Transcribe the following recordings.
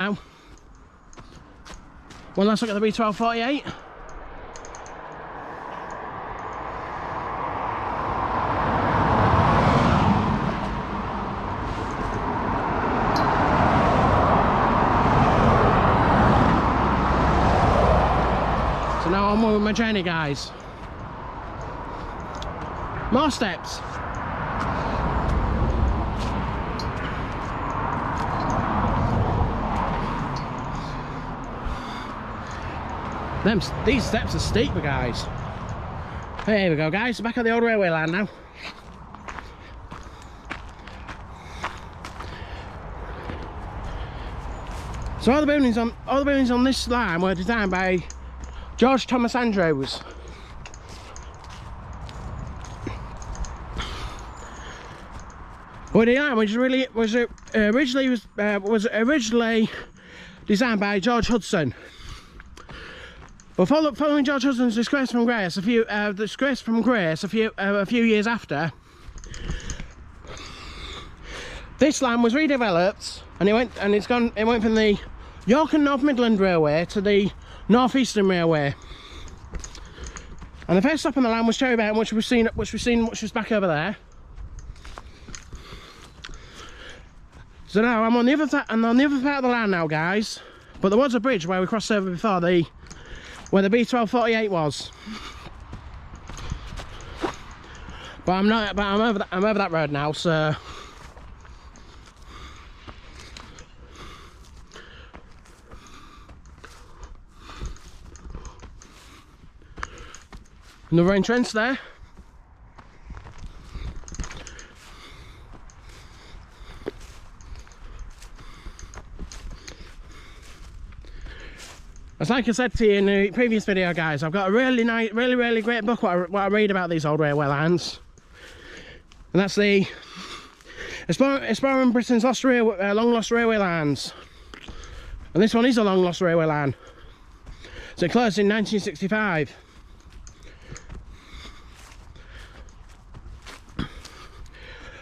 Now, one last look at the B1248. So now I'm with my journey, guys. More steps. These steps are steeper, guys. Here we go, guys. Back at the old railway line now. So all the buildings on this line were designed by George Thomas Andrews. Well, the line was originally designed by George Hudson. But following George Hudson's disgrace from Grace a few years after, this line was redeveloped, and it went from the York and North Midland Railway to the North Eastern Railway. And the first stop on the line was Cherrybourne, which was back over there. So now I'm on the other part of the line now, guys. But there was a bridge where we crossed over before, where the B1248 was. But I'm over that road now, so another entrance there. As like I said to you in the previous video, guys, I've got a really nice, really great book what I read about these old railway lines, and that's the Exploring Britain's long lost railway lines. And this one is a long lost railway line. So it closed in 1965.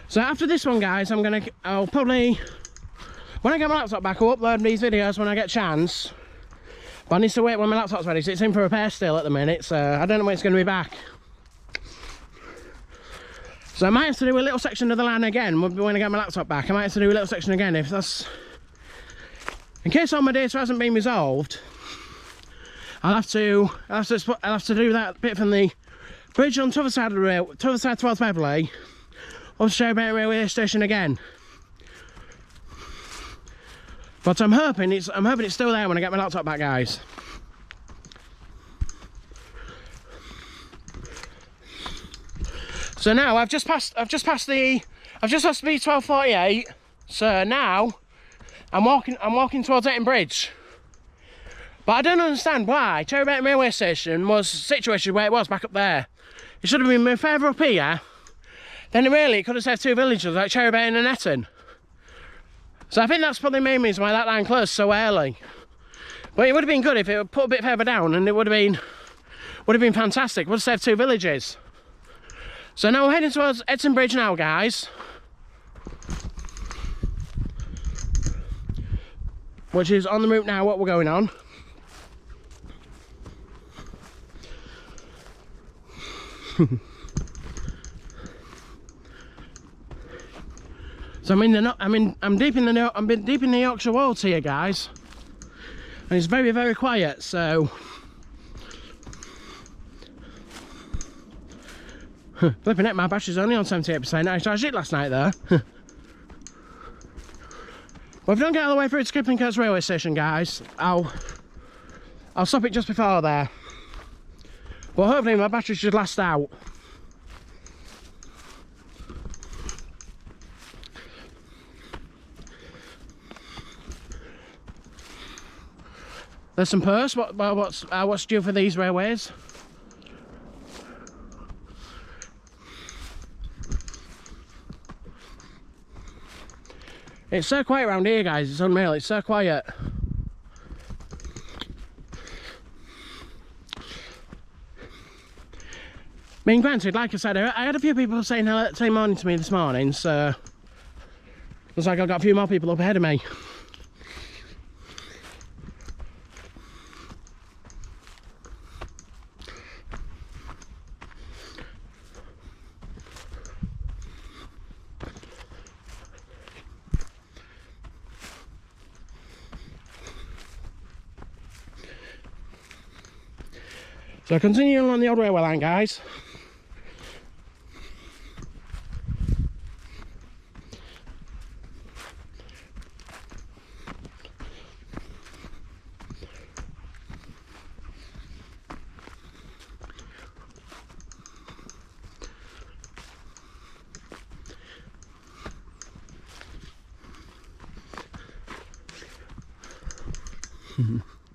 So after this one, guys, I'll probably, when I get my laptop back, I'll upload these videos when I get a chance. But I need to wait when my laptop's ready, so it's in for repair still at the minute, so I don't know when it's going to be back. So I might have to do a little section of the line again when I get my laptop back. I might have to do a little section again if that's... In case all my data hasn't been resolved, I'll have to do that bit from the bridge on the other side of the rail, to the other side towards Beverley, up to Cherrybourne railway station again. But I'm hoping it's still there when I get my laptop back, guys. So now I've just passed the B1248. So now I'm walking towards Etton Bridge. But I don't understand why Cherrybourne railway station was situated where it was back up there. It should have been moved further up here. Then it could have saved two villages like Cherrybourne and Etton. So I think that's probably the main reason why that line closed so early. But it would have been good if it would put a bit further down, and it would have been fantastic. Would have saved two villages. So now we're heading towards Etton Bridge now, guys. Which is on the route now, what we're going on. So I'm deep in the Yorkshire Wolds here, guys, and it's very quiet. So flipping it, my battery's only on 78%. I charged it last night though. Well, if I don't get all the way through to Crippling Kirks railway station, guys, I'll stop it just before there. But hopefully my battery should last out. There's some posts. What's due for these railways? It's so quiet around here, guys. It's unreal. It's so quiet. I mean, granted, like I said, I had a few people saying morning to me this morning, so looks like I've got a few more people up ahead of me. So continuing along the old railway line, guys.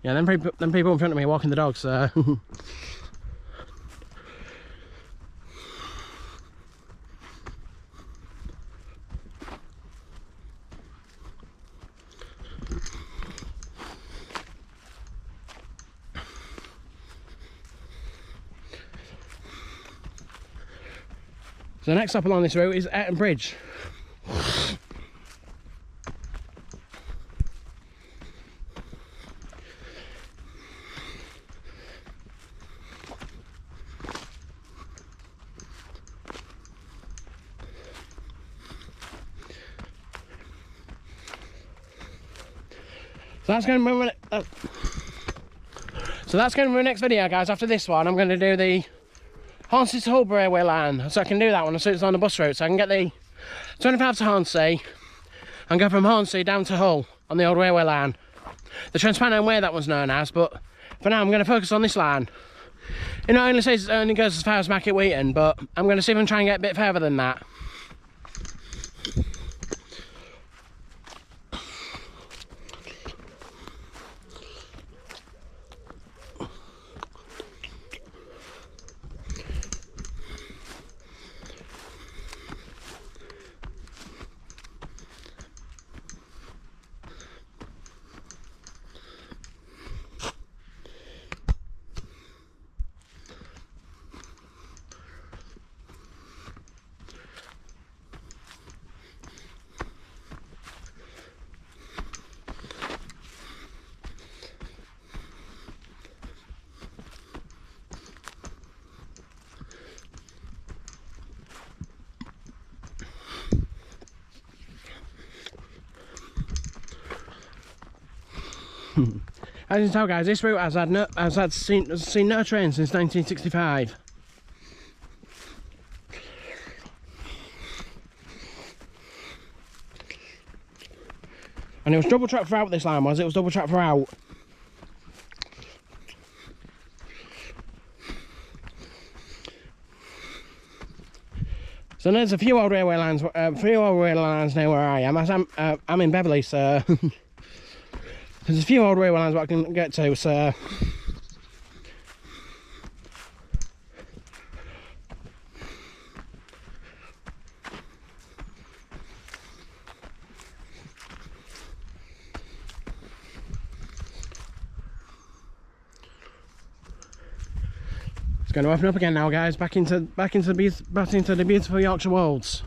Yeah, them people in front of me walking the dogs. So the next stop along this route is Etton Bridge. So that's going to be my next video, guys. After this one, I'm going to do the Hornsey to Hull railway line, so I can do that one as soon as it's on the bus route. So I can get the 25 to Hornsey and go from Hornsey down to Hull on the old railway line. The Transpennine Way, that one's known as, but for now I'm going to focus on this line. It not only says it only goes as far as Market Wheaton, but I'm going to see if I can try and get a bit further than that. As you can tell, guys, this route has seen no train since 1965. And it was double track throughout. This line was. It was double track throughout. So there's a few old railway lines near where I am. I'm in Beverley, so there's a few old railway lines that I can get to. So it's going to open up again now, guys. Back into the beautiful Yorkshire Wolds.